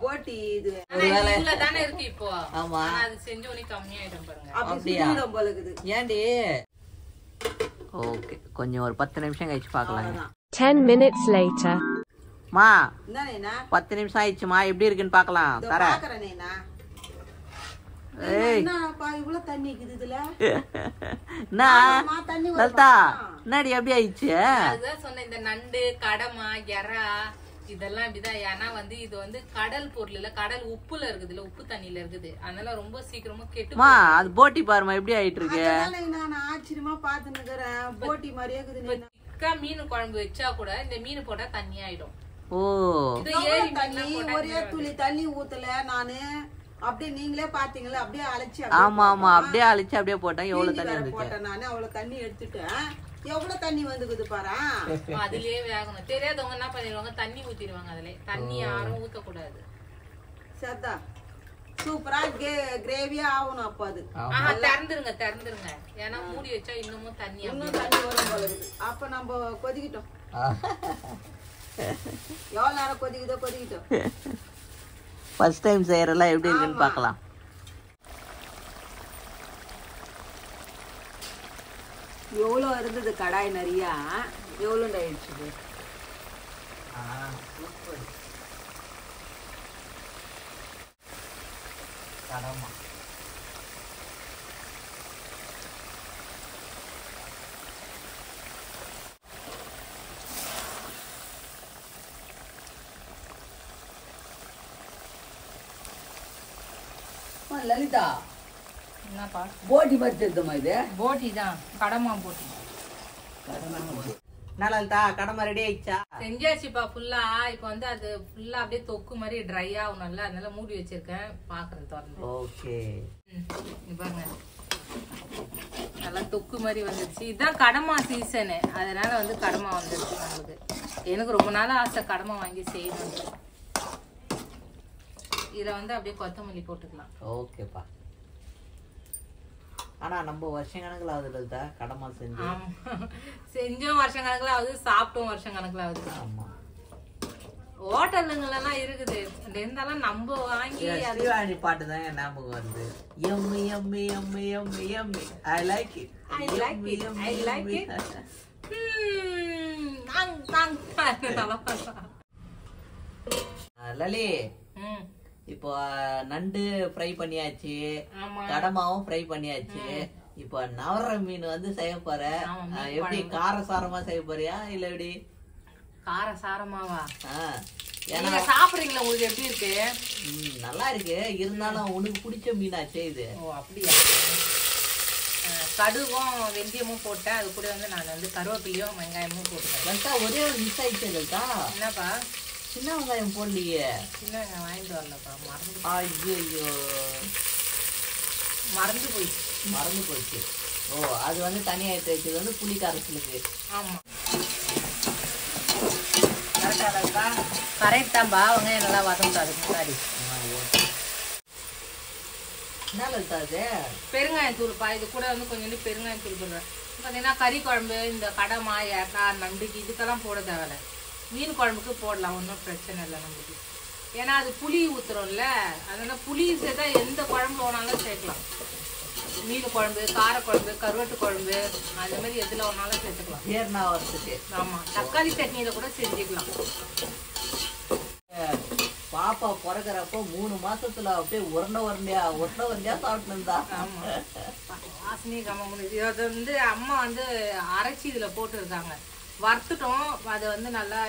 போட்டி இது தானே இருக்கு இப்போ. ஆமா, அது செஞ்ச உடனே கம்மியாயிடும் பாருங்க. அப்படியே ரொம்ப இருக்குது. ஏன்டி? ஓகே, கொஞ்சம் ஒரு 10 நிமிஷம் கழிச்சு பார்க்கலாம். 10 minutes later. மா, என்ன நைனா? 10 நிமிஷம் ஆயிடுச்சுமா, எப்படி இருக்குன்னு பார்க்கலாம். தரேன். பாக்குறேன் நைனா. ஏய், என்னப்பா இவ்ளோ தண்ணி இருக்குது இதுல? என்ன லலிதா, என்னடி எப்படி ஆயிடுச்சு? அதுதான் சொன்னேன், இந்த நண்டு, கடமா, எறா இதெல்லாம் இப்படிதான். ஏன்னா வந்து இது வந்து கடல் பொருள் இல்ல, கடல் உப்புல இருக்குதுல்ல, உப்பு தண்ணியில இருக்குது. அதனால ரொம்ப சீக்கிரமா கெட்டு. அது போட்டி பாருமா எப்படி ஆயிட்டு இருக்கு. நான் ஆச்சரியமா பாத்துன்னு இருக்கிறேன். போட்டி மாதிரியே இருக்குது. மீன் குழம்பு வச்சா கூட இந்த மீன் போட்டா தண்ணி ஆயிடும். ஓ, ஒரே துளி தண்ணி ஊத்தல நானு. அப்படியே நீங்களே பாத்தீங்களா, அப்படியே அழைச்சி. ஆமா ஆமா, அப்படியே அழைச்சு அப்படியே போட்டேன். எவ்வளவு தண்ணி போட்டேன் நானு, அவ்வளவு தண்ணி எடுத்துட்டேன். எவ்வளவு தண்ணி வந்துக்குது பாரு. அதுலயே வேகணும். தெரியாதவங்க என்ன பண்ணிடுவாங்க, தண்ணி ஊத்திடுவாங்க. அதுல தண்ணி யாரும் ஊத்த கூடாது. சத்தா சூப்பரா கிரேவியா ஆகணும். அப்ப அது திறந்துருங்க, திறந்துருங்க. ஏன்னா மூடி வச்சா இன்னமும் தண்ணி வரும் போல இருக்குது. அப்ப நம்ம கொதிக்கிட்டோம். எவ்வளவு நேரம் கொதிக்கிட்டோம். ஃபர்ஸ்ட் டைம் செய்யறலாம் எப்படி இருக்குன்னு பார்க்கலாம். எவ்வளோ இருந்தது கடாய் நிறைய, எவ்வளோ ஆயிடுச்சு. லலிதா, என்னப்பா போட்டி மாதிரி தெரியுமா இது? போட்டி தான், கடமா போட்டி. லலிதா, கடமை ரெடி ஆயிடுச்சா? செஞ்சாச்சுப்பா ஃபுல்லா. இப்ப வந்து அது ஃபுல்லா அப்படியே தொக்கு மாதிரி ட்ரை ஆகணும்ல, அதனால மூடி வச்சிருக்கேன். பாக்குறேன் திறந்து. ஓகே, பாருங்க நல்லா தொக்கு மாதிரி வந்துருச்சு. இதுதான் கடமா சீசனு, அதனால வந்து கடமா வந்துருச்சு நம்மளுக்கு. எனக்கு ரொம்ப நாள் ஆசை கடமா வாங்கி செய்யணும். இதுல வந்து அப்படியே கொத்தமல்லி போட்டுக்கலாம். ஓகேப்பா. ஆனா நம்ம வருஷம் கணக்குல ஆகுது கடமா செஞ்சு. செஞ்சோம் வருஷம் கணக்குல ஆகுது, சாப்பிட்டோம் வருஷம் கணக்குல ஆகுது. ஆமா, ஹோட்டலுங்கெல்லாம் இருக்குது. இருந்தாலும் நம்ம வாங்கி ஸ்ரீவாணி பாட்டு தான் ஞாபகம் வருது. எம்மி எம்மி எம்மி எம்மி எம்மி, I like it, I like it, I like it. லலி, இப்போ நண்டு ஃப்ரை பண்ணியாச்சு, கடமாவும் ஃப்ரை பண்ணியாச்சு. இப்போ நவர மீன் வந்து செய்ய போற. எப்படி காரசாரமா செய்ய போறியா இல்ல எப்படி? காரசாரமாவா? ஏன்னா சாப்பிடுறீங்களா, உங்களுக்கு எப்படி இருக்கு? நல்லா இருக்கு. இருந்தாலும் உனக்கு பிடிச்ச மீனாச்சே இது. ஓ அப்படியா? கடுகும் வெந்தயமும் போட்டேன். அது கூட வந்து நான் வந்து கருவேப்பிலையும் வெங்காயமும் போட்டுக்கிறேன். ஒரே ஒரு மிஸ் ஆயிடுச்சு. என்னப்பா? சின்ன வெங்காயம் போடலையே. சின்ன வெங்காயம் வாங்கிட்டு வரலப்பா, மறந்து. ஐயோ, மறந்து போயிடுச்சு. ஓ, அது வந்து தனியா எடுத்து வச்சது வந்து புளி கரைசலுக்கு. ஆமா, கரெக்ட் தான்பா. வெங்காயம் நல்லா வதங்கிட்டு அதுக்கு முன்னாடி. என்ன அது? பெருங்காயம் தூள்ப்பா. இது கூட வந்து கொஞ்சம் பெருங்காயம் தூள் போடுறேன். பார்த்தீங்கன்னா கறி குழம்பு, இந்த கடமா, எறா, நண்டுக்கு இதுக்கெல்லாம் போட தேவையில்ல. மீன் குழம்புக்கு போடலாம், ஒன்றும் பிரச்சனை இல்லை நம்மளுக்கு. ஏன்னா அது புளி ஊத்துறோம்ல, அதனால புளி சேர்த்தா எந்த குழம்பு வேணாலும் சேர்க்கலாம். மீன் குழம்பு, காரக்குழம்பு, கருவாட்டு குழம்பு, அந்த மாதிரி எதுல வேணாலும் சேர்த்துக்கலாம். ஆமா, தக்காளி சட்னியில கூட செஞ்சுக்கலாம். பாப்பா பிறக்கிறப்போ 3 மாசத்துல அப்படியே உருண்டை உருண்டையா சாப்பிட்டு இருந்தா. ஆமா, வாசனையே கம்ம முடியுது. அது வந்து அம்மா வந்து அரைச்சி இதுல போட்டு இருக்காங்க. வறுத்துட்டோம். அதை வந்து நல்லா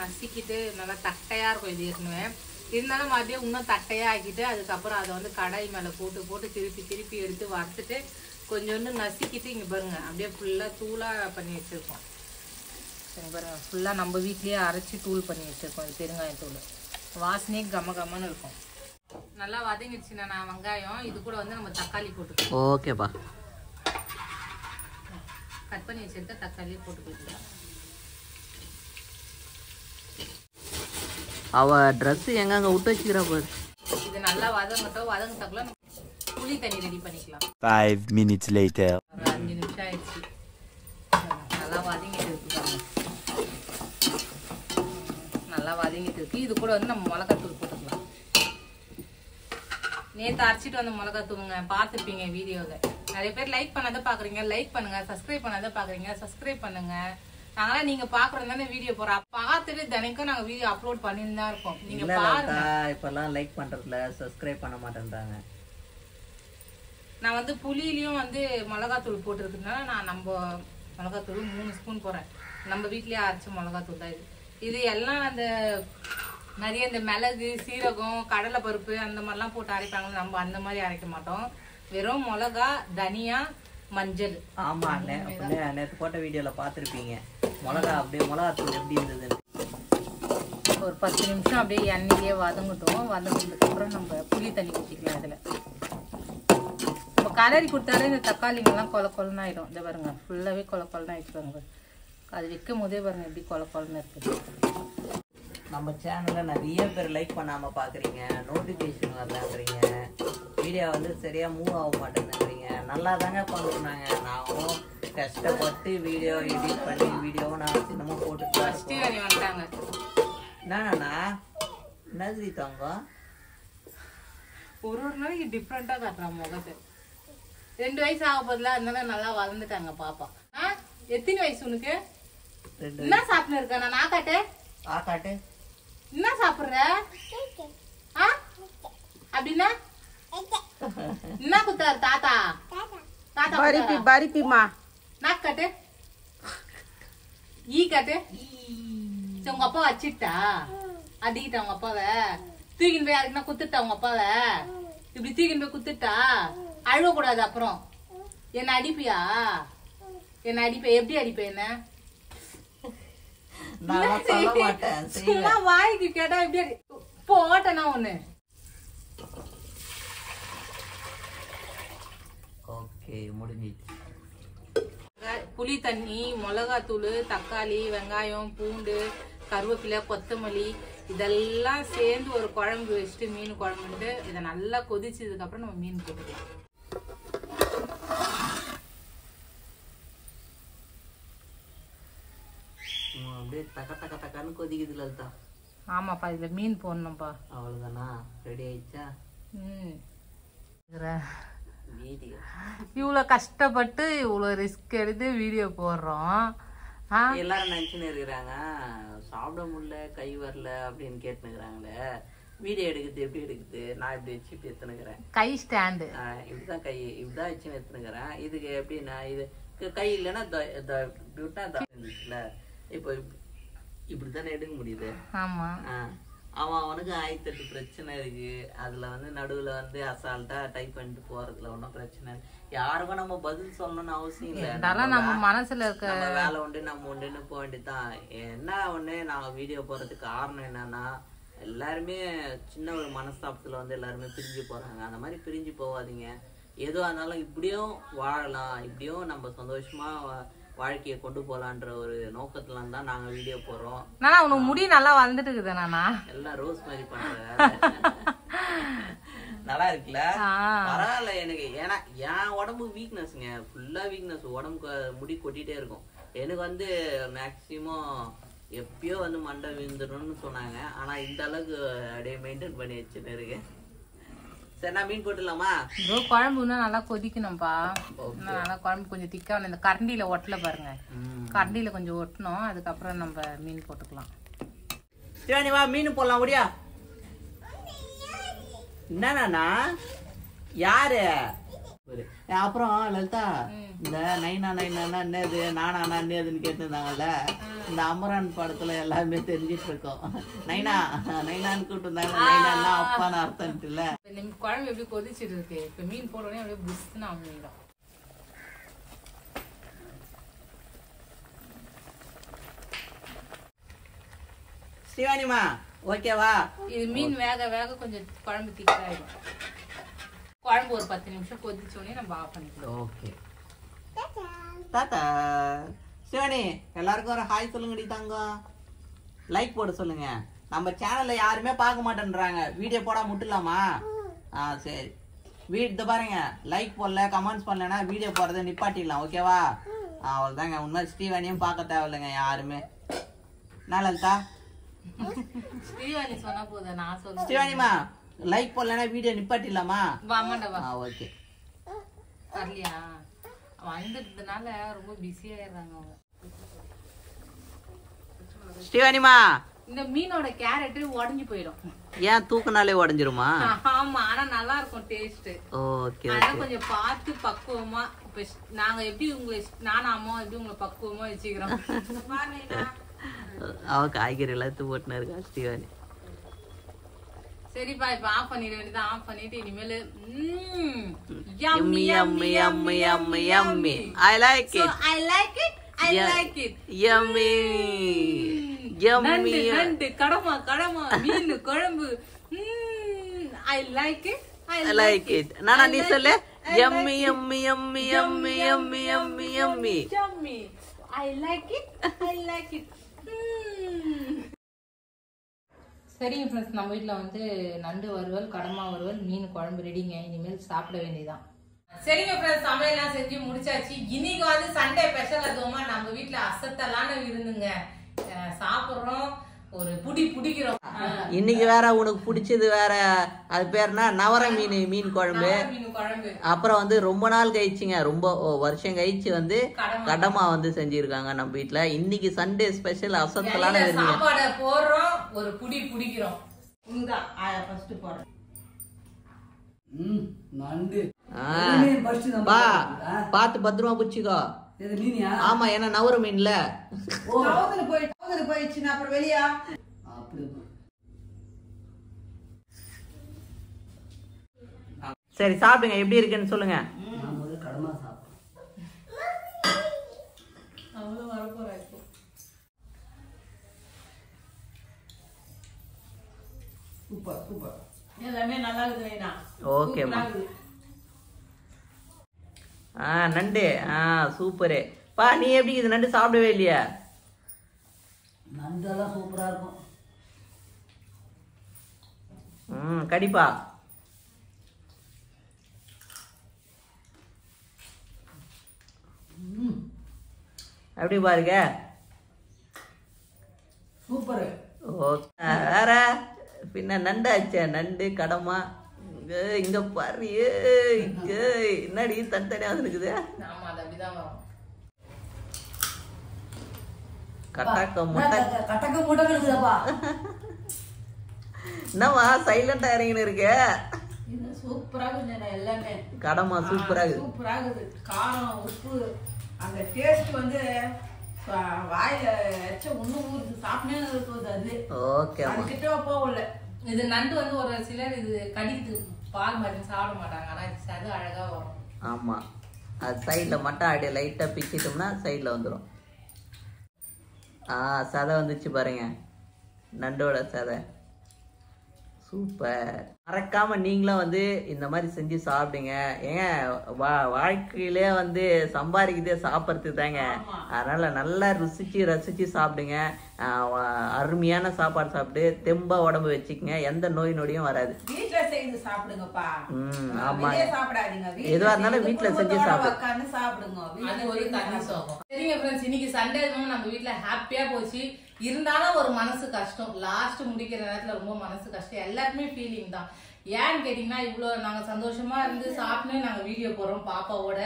நசுக்கிட்டு நல்லா தட்டையா இருக்கும். இது ஏற்கனவே இருந்தாலும் மறுபடியும் இன்னும் தட்டையா ஆக்கிட்டு அதுக்கப்புறம் அதை வந்து கடாய் மேல போட்டு திருப்பி எடுத்து வறுத்துட்டு கொஞ்சோண்டு நசுக்கிட்டு இங்க பாருங்க அப்படியே ஃபுல்லா தூளா பண்ணி வச்சிருக்கோம். பாருங்க, ஃபுல்லா நம்ம வீட்லயே அரைச்சி தூள் பண்ணி வச்சிருக்கோம். இது பெருங்காயம் தூள். வாசனையே கம கமன்னு இருக்கும். நல்லா வதங்கிடுச்சுண்ணா நான் வெங்காயம். இது கூட வந்து நம்ம தக்காளி போட்டுக்கலாம். ஓகேப்பா. கட் பண்ணி வச்சிருக்க தக்காளியே போட்டுக்கலாம். அவ ட்ரெஸ் எங்கங்க விட்டு வச்சுக்கிறா பாரு. இது நல்லா வதங்கட்டக்குள்ள புளி தண்ணி ரெடி பண்ணிக்கலாம். 5 minutes later. ஒரு 5 நிமிஷம் ஆயிடுச்சு. நல்லா வதங்கிட்டு இருக்கு. நல்லா வதங்கிட்டு இருக்கு. இது கூட வந்து நம்ம மிளகாத்தூள் போட்டுக்கலாம். நேற்று அரைச்சிட்டு வந்த மிளகாத்தூளுங்க, பார்த்துருப்பீங்க வீடியோவில். நிறைய பேர் லைக் பண்ணாத பாக்குறீங்க, லைக் பண்ணுங்க. சப்ஸ்கிரைப் பண்ணாத பாக்குறீங்க, சப்ஸ்கிரைப் பண்ணுங்க. நாங்களாம் நீங்க பாக்குறது தானே வீடியோ போறோம். பார்த்துட்டு தினைக்கும் நாங்க வீடியோ அப்லோட் பண்ணிட்டு தான் இருக்கோம். நீங்க பாருங்க. இப்பெல்லாம் லைக் பண்றதுல சப்ஸ்கிரைப் பண்ண மாட்டேன்றாங்க. நான் வந்து புளியிலயும் வந்து மிளகாத்தூள் போட்டுருக்குனால நான் நம்ம மிளகாத்தூள் 3 ஸ்பூன் போறேன். நம்ம வீட்லயே அரைச்ச மிளகாத்தூள் தான் இது. இது எல்லாம் அந்த நிறைய இந்த மிளகு, சீரகம், கடலை பருப்பு அந்த மாதிரிலாம் போட்டு அரைப்பாங்க. நம்ம அந்த மாதிரி அரைக்க மாட்டோம். வெறும் மிளகா, தனியா, மஞ்சள். ஆமா, நேற்று போட்ட வீடியோல பாத்திருப்பீங்க. மிளகாத்தூள் எப்படி இருந்தது. ஒரு 10 நிமிஷம் அப்படியே எண்ணெயிலேயே வதங்கட்டும். வதங்கினதுக்கு அப்புறம் நம்ம புளி தண்ணி ஊற்றிக்கலாம். இதுல நம்ம கலரி கொடுத்தாலே இந்த தக்காளிங்கெல்லாம் கொல கொலன்னு ஆயிடும். இதை பாருங்க, ஃபுல்லாவே கொல கொலன்னு ஆயிடுச்சு பாருங்க. அது வைக்கும் போதே பாருங்க எப்படி கொல கொலன்னு இருக்குது. நம்ம சேனல்ல நிறைய பேர் லைக் பண்ணாம பாக்குறீங்க, நோட்டிபிகேஷன் வரலான்றீங்க, வீடியோ வந்து சரியா மூவ் ஆக மாட்டேங்குறீங்க. நல்லா தாங்க பண்ணுறாங்க. நானும் கஷ்டப்பட்டு வீடியோ எடிட் பண்ணி வீடியோவும் நான் சின்னமாக போட்டுட்டு வந்துட்டாங்க. என்னண்ணா நன்றி தாங்க. ஒரு நாளைக்கு டிஃப்ரெண்டா காட்டுறான் முகத்தை. 2 வயசு ஆக போதுல, அதனால நல்லா வளர்ந்துட்டாங்க பாப்பா. எத்தனை வயசு உனக்கு? என்ன சாப்பிட்டு இருக்க? நான் காட்டு என்ன சாப்பிடுற அப்படின்னா என்ன குத்தாரு தாத்தா? தாத்தா பரிப்பிமா நாக்கு காட்டு, ஈ காட்டு. உங்க அப்பா வச்சிட்டா அடிக்கிட்ட உங்க அப்பாவை தூக்கின்னு போய் யாருக்குன்னா குத்துட்டா உங்க அப்பாவை. இப்படி தூக்கின்னு போய் குத்துட்டா அழுவ கூடாது. அப்புறம் என்ன அடிப்பியா? என்ன அடிப்ப? எப்படி அடிப்ப? என்ன சும்மா வாய்க்கு கேட்டா எப்படி போட்டனா ஒண்ணு. ஓகே, முடிஞ்சிச்சு. புளி தண்ணி, மிளகாத்தூள், தக்காளி, வெங்காயம், பூண்டு, கருவேப்பிலை, கொத்தமல்லி இதெல்லாம் சேர்ந்து ஒரு குழம்பு வச்சுட்டு மீன் குழம்புட்டு இதை நல்லா கொதிச்சதுக்கு அப்புறம் நம்ம மீன் போட்டுக்கலாம். அப்படியே தக்க தக்க தக்கான்னு கொதிக்குது லலிதா. ஆமாப்பா, இதுல மீன் போடணும்ப்பா. அவ்வளவுதானா? ரெடி ஆயிடுச்சா? வீடியோ இவ்வளவு கஷ்டப்பட்டு இவ்வளவு ரிஸ்க் எடுத்து வீடியோ போடுறோம். எல்லாரும் நினைச்சுன்னு இருக்கிறாங்க சாப்பிட முடியல, கை வரல அப்படின்னு கேட்டுனுக்குறாங்களே. வீடியோ எடுக்குது எப்படி எடுக்குது? நான் இப்படி வச்சு இப்படி எடுத்துனுக்குறேன். கை ஸ்டாண்டு இப்படிதான் கை இப்படிதான் வச்சுன்னு எடுத்துனுக்குறேன். இதுக்கு எப்படின்னா இது கை இல்லைன்னா இப்போ இப்படித்தானே எடுக்க முடியுது. ஆமா, அவனுக்கு 1008 பிரச்சனை இருக்கு. அதுல வந்து நடுவுல வந்து அசால்ட்டா டைப் பண்ணிட்டு போறதுல ஒன்னும் பிரச்சனை இல்லை. யாருக்கும் நம்ம பதில் சொல்லணும்னு அவசியம் இல்லை. நம்ம மனசுல இருக்க வேலை உண்டு நம்ம உண்டுன்னு போக வேண்டியதுதான். என்ன ஒண்ணு நான் வீடியோ போறதுக்கு காரணம் என்னன்னா, எல்லாருமே சின்ன ஒரு மனஸ்தாபத்துல வந்து எல்லாருமே பிரிஞ்சு போறாங்க. அந்த மாதிரி பிரிஞ்சு போவாதீங்க. எதுவா இருந்தாலும் இப்படியும் வாழலாம், இப்படியும் நம்ம சந்தோஷமா வாழ்க்கையை கொண்டு போலான்ற ஒரு நோக்கத்துல தான் நாங்க வீடியோ போறோம். உனக்கு முடி நல்லா வளர்ந்துட்டு இருக்குது. எல்லாம் ரோஸ் மாதிரி பண்ற நல்லா இருக்குல்ல? பரவாயில்ல எனக்கு. ஏன்னா என் உடம்பு வீக்னஸ்ங்க, ஃபுல்லா வீக்னஸ். உடம்புக்கு முடி கொட்டிட்டே இருக்கும். எனக்கு வந்து மேக்சிமம் எப்பயோ வந்து மண்டை விழுந்துடும்னு சொன்னாங்க. ஆனா இந்த அளவுக்கு அப்படியே மெயின்டைன் பண்ணி வச்சுன்னு இருக்கேன். சரி, நான் மீன் போட்டுலாமா? குழம்பு நல்லா கொதிக்கணும்பா. நல்லா குழம்பு கொஞ்சம் திக்கா இந்த கரண்டியில ஒட்டல பாருங்க. கரண்டியில கொஞ்சம் ஒட்டணும். அதுக்கப்புறம் நம்ம மீன் போட்டுக்கலாம். சரி வா, மீன் போடலாம். முடியா என்னண்ணா யாரு? அப்புறம் லலிதா, இந்த நைனா என்னது நானா என்னதுன்னு கேட்டுருந்தாங்கல்ல. இந்த அமரன் படத்துல எல்லாருமே தெரிஞ்சிட்டு இருக்கோம். நைனான்னு கூப்பிட்டு இருந்தாங்க. நைனா அப்பான்னு அர்த்தம் இல்ல. குழம்பு எப்படி கொதிச்சிட்டு இருக்கு. இப்ப மீன் போடுறோன்னே அப்படியே புஷ்ன்னு அமைடும். சிவானிமா ஓகேவா? இது மீன் வேக வேக கொஞ்சம் குழம்பு திக்காயிடும். குழம்பு ஒரு 10 நிமிஷம் கொதிச்சோடனே நம்ம ஆஃப் பண்ணிக்கலாம். ஓகே தாத்தா. சிவானி எல்லாருக்கும் ஒரு ஹாய் சொல்லுங்கடி தங்கம். லைக் போட சொல்லுங்க. நம்ம சேனல்ல யாருமே பார்க்க மாட்டேன்றாங்க. வீடியோ போடாம விட்டுலாமா? சரி. வீடு பாருங்க, லைக் போடல கமெண்ட்ஸ் பண்ணலன்னா வீடியோ போடுறதை நிப்பாட்டிடலாம். ஓகேவா? அவ்வளோதாங்க. உண்மை ஸ்ரீவானியும் பார்க்க தேவையில்லைங்க யாருமே. லலிதா ஸ்ரீவாணி சொன்னா போதும், நான் சொல்றேன். ஸ்ரீவானிமா லைக் போடலன்னா வீடியோ நிப்பாட்டிடலாமா? ஓகே. வரலையா? வந்ததுனால ரொம்ப பிஸியா இருக்காங்க அவங்க. ஸ்ரீவானிமா இந்த மீனோட கேரட் உடைஞ்சு போயிடும். ஏன் தூக்குனாலே உடைஞ்சிருமா? ஆமா, ஆனா நல்லா இருக்கும் டேஸ்ட். ஓகே. அதனால கொஞ்சம் பார்த்து பக்குவமா இப்ப நாங்க எப்படி உங்களை நானும் அம்மா எப்படி உங்களை பக்குவமா வச்சுக்கிறோம். அவ காய்கறி எல்லாத்தையும் போட்டுன்னு இருக்கா ஸ்ரீவானி. சரிப்பா, இப்ப ஆஃப் பண்ணிட வேண்டியதான். ஆஃப் பண்ணிட்டு இனிமேல் yummy yummy yummy yummy yummy. I like it. I like it. I like it. Yummy yummy. நண்டு கடமா மீன் குழம்பு. I like it. I like it. நானா நீ சொல்லு. Yummy yummy yummy yummy yummy yummy yummy. Yummy. I like it. I like it. சரிங்க friends, நம்ம வீட்டில் வந்து நண்டு வறுவல், கடமா வறுவல், மீன் குழம்பு ரெடிங்க. இனிமேல் சாப்பிட வேண்டியதான். சரிங்க ஃப்ரெண்ட்ஸ், சமையல்லாம் செஞ்சு முடிச்சாச்சு. இன்னைக்கு வந்து சண்டே ஸ்பெஷல். அதுவுமா நம்ம வீட்டுல அசத்தலான விருந்துங்க. சாப்பிடுறோம், ஒரு பிடிக்கிறோம். இன்னைக்கு வேற உனக்கு பிடிச்சது வேற. அது பேர்னா நவர மீன் குழம்பு. அப்புறம் வந்து ரொம்ப நாள் கழிச்சுங்க, ரொம்ப வருஷம் கழிச்சு வந்து கடமா வந்து செஞ்சிருக்காங்க நம்ம வீட்டுல. இன்னைக்கு சண்டே ஸ்பெஷல் அசத்தலான சாப்பாடை போடுறோம், ஒரு பிடிக்கிறோம். பாத்து பத்திரமா பிடிச்சிக்கோ. ஆமா, ஏன்னா நவர மீன்ல போயிடுச்சுன்னா அப்புறம் வெளியா. சரி சாப்பிடுங்க, எப்படி இருக்குன்னு சொல்லுங்க. கடமா சூப்பர். எல்லாமே நல்லா இருக்குதுண்ணா. ஓகேம்மா. நண்டு சூப்பரு. பா நீ எப்படி இது நண்டு சாப்பிடவே இல்லையா? நண்டெல்லாம் சூப்பரா இருக்கும். கண்டிப்பா. எப்படி பாருங்க, சூப்பர். வேற பின்ன நண்டாச்சே, நண்டு கடமா. இங்க பாரு, என்னடி தனித்தனியா இருக்குது. கட்டக்க முட்டை என்னவா சைலண்டா இறங்கின்னு இருக்க? சூப்பரா இருக்குது எல்லாமே. கடமா சூப்பரா இருக்குது. காரம், உப்பு, அந்த டேஸ்ட் வந்து வாயில எச்ச ஒண்ணும் ஊருக்கு சாப்பிட்டே இருக்குது. அது ஓகே. கிட்ட போகல. இது நண்டு வந்து ஒரு சிலர் இது கடித்து பால் மாதிரி சாப்பிட மாட்டாங்க. ஆனா அது அழகா வரும். ஆமா, அது சைட்ல மட்டும் அப்படியே லைட்டா பிச்சிட்டோம்னா சைட்ல வந்துடும். சதை வந்துச்சு பாருங்க, நண்டோட சதை. சூப்பர். மறக்காம நீங்களும் வந்து இந்த மாதிரி செஞ்சு சாப்பிடுங்க. ஏங்க வாழ்க்கையிலே வந்து சம்பாதிக்கிறதே சாப்பிட்றதுக்கு தாங்க. அதனால நல்லா ரசிச்சு சாப்பிடுங்க. அருமையான சாப்பாடு சாப்பிட்டு தெம்பா உடம்பு வச்சுக்கங்க. எந்த நோய் நொடியும் வராது. வீட்டுல செஞ்சு சாப்பிடுங்கப்பா. ஆமா, சாப்பிடாதீங்க. எதுவா இருந்தாலும் வீட்டுல செஞ்சு சாப்பிடுங்க. சரிங்க ஃப்ரெண்ட்ஸ், இன்னைக்கு சண்டே நம்ம வீட்டுல ஹாப்பியா போச்சு. இருந்தாலும் ஒரு மனசு கஷ்டம். லாஸ்ட் முடிக்கிற நேரத்துல ரொம்ப மனசு கஷ்டம். எல்லாருக்குமே ஃபீலிங் தான். ஏன்னு கேட்டீங்கன்னா, இவ்வளவு நாங்க சந்தோஷமா இருந்து சாப்பிட்டு நாங்க வீடியோ போடுறோம் பாப்பாவோட.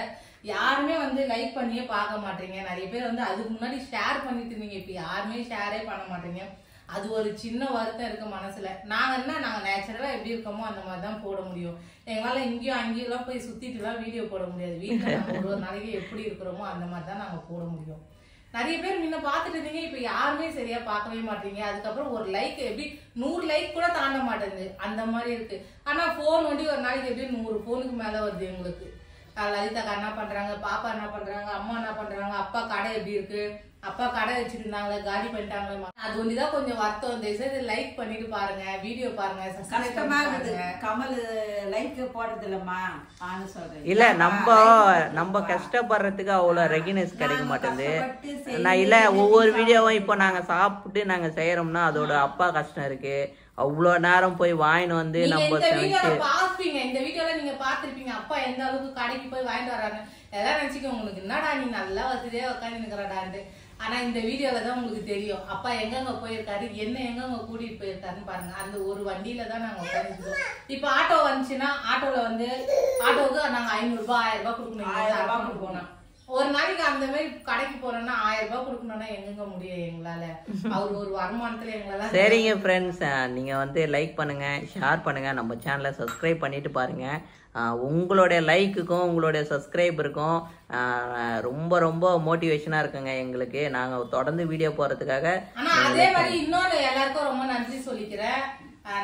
யாருமே வந்து லைக் பண்ணியே பார்க்க மாட்டீங்க. நிறைய பேர் வந்து அதுக்கு முன்னாடி ஷேர் பண்ணிட்டு இருந்தீங்க. இப்ப யாருமே ஷேரே பண்ண மாட்டீங்க. அது ஒரு சின்ன வருத்தம் இருக்கு மனசுல. நாங்க நேச்சுரலா எப்படி இருக்கோமோ அந்த மாதிரிதான் போட முடியும். எங்களால இங்கேயும் அங்கேயும் எல்லாம் போய் சுத்திட்டு எல்லாம் வீடியோ போட முடியாது. வீட்டுல நாங்க ஒரு நாளைக்கு எப்படி இருக்கிறோமோ அந்த மாதிரிதான் நாங்க போட முடியும். நிறைய பேர் முன்ன பாத்துட்டு இருந்தீங்க, இப்ப யாருமே சரியா பார்க்கவே மாட்டீங்க. அதுக்கப்புறம் ஒரு லைக் எப்படி 100 லைக் கூட தாண்ட மாட்டேங்குது, அந்த மாதிரி இருக்கு. ஆனா போன் வந்து ஒரு நாளைக்கு எப்படி 100 போனுக்கு மேல வருது எங்களுக்கு. லலிதாக்கா என்ன பண்றாங்க, பாப்பா என்ன பண்றாங்க, அம்மா என்ன பண்றாங்க, அப்பா கடை எப்படி இருக்கு, அப்பா கடை வச்சுட்டு இருந்தாங்களே காலி பண்ணிட்டாங்களே, அது ஒண்ணுதான் கொஞ்சம் வருத்தம். தயவுசெய்து லைக் பண்ணிட்டு பாருங்க, வீடியோ பாருங்க. கஷ்டமா இருக்குது கமல் லைக் போடுறது இல்லம்மா நானும் சொல்றேன். இல்ல நம்ம கஷ்டப்படுறதுக்கு அவ்வளவு ரெகனைஸ் கிடைக்க மாட்டேங்குது. நான் இல்ல ஒவ்வொரு வீடியோவும் இப்போ நாங்க சாப்பிட்டு நாங்க செய்யறோம்னா அதோட அப்பா கஷ்டம் இருக்கு. அவ்வளவு நேரம் போய் வாங்கிட்டு வந்து நம்ம பாப்பீங்க. இந்த வீடியோல நீங்க பாத்திருப்பீங்க அப்பா எந்த அளவுக்கு கடைக்கு போய் வாங்கிட்டு வர்றாங்க. எல்லாம் நினைச்சுக்க உங்களுக்கு என்னடா நீ நல்லா வசதியா உட்காந்து நிக்கிறடான்ட்டு. ஆனா இந்த வீடியோல தான் உங்களுக்கு தெரியும் அப்பா எங்கெங்க போயிருக்காரு, என்ன எங்கெங்க கூட்டிட்டு போயிருக்காருன்னு பாருங்க. அந்த ஒரு வண்டியில தான் நாங்க உட்காந்துருக்கோம். இப்ப ஆட்டோ வந்துச்சுன்னா ஆட்டோல வந்து ஆட்டோவுக்கு நாங்க 500 ரூபாய் 1000 ரூபாய் கொடுக்கணும். 1000 ரூபாய் கொடுக்கணும். ஒரு நாளைக்கு அந்த மாதிரி கடைக்கு போறோம்னா 1000 ரூபாய் கொடுக்கணும்னா எங்கெங்க முடியும் எங்களால. அவரு ஒரு வருமானத்துல எங்களால. சரிங்க ஃப்ரெண்ட்ஸ், நீங்க வந்து லைக் பண்ணுங்க, ஷேர் பண்ணுங்க, நம்ம சேனலை சப்ஸ்கிரைப் பண்ணிட்டு பாருங்க. உங்களுடைய லைக்குக்கும் உங்களுடைய சப்ஸ்கிரைபருக்கும் ரொம்ப ரொம்ப மோட்டிவேஷனா இருக்குங்க எங்களுக்கு. நாங்க தொடர்ந்து வீடியோ போறதுக்காக. ஆனா அதே மாதிரி இன்னொரு எல்லாருக்கும் ரொம்ப நன்றி சொல்லிக்கிறேன்.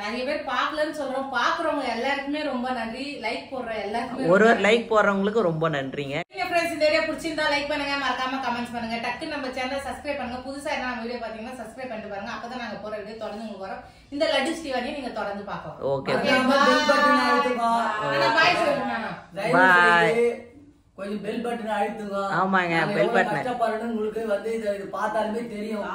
நிறைய பேர் பாக்கலன்னு சொல்றோம், பாக்குறவங்க எல்லாருக்குமே ரொம்ப நன்றி. லைக் போடுற எல்லாருக்குமே ஒரு லைக் போடுறவங்களுக்கு ரொம்ப நன்றிங்க. நீங்க फ्रेंड्स இந்த வீடியோ பிடிச்சிருந்தா லைக் பண்ணுங்க, மறக்காம கமெண்ட்ஸ் பண்ணுங்க, டக்கு நம்ம சேனலை சப்ஸ்கிரைப் பண்ணுங்க. புதுசா என்ன நம்ம வீடியோ பாத்தீங்கன்னா சப்ஸ்கிரைப் பண்ணிட்டு பாருங்க. அப்பதான் நாங்க போற வீடியோ தொடர்ந்து உங்களுக்கு வரும். இந்த லட்டு ஸ்ரீவாணியை நீங்க தொடர்ந்து பார்க்கலாம். ஓகே பாய் சொல்லுங்க. பாய். கொஞ்சம் பெல் பட்டன் அழுத்துங்க. ஆமாங்க, பெல் பட்டன் கஷ்டப்படணும் உங்களுக்கு வந்து இது பார்த்தாலுமே தெரியும்.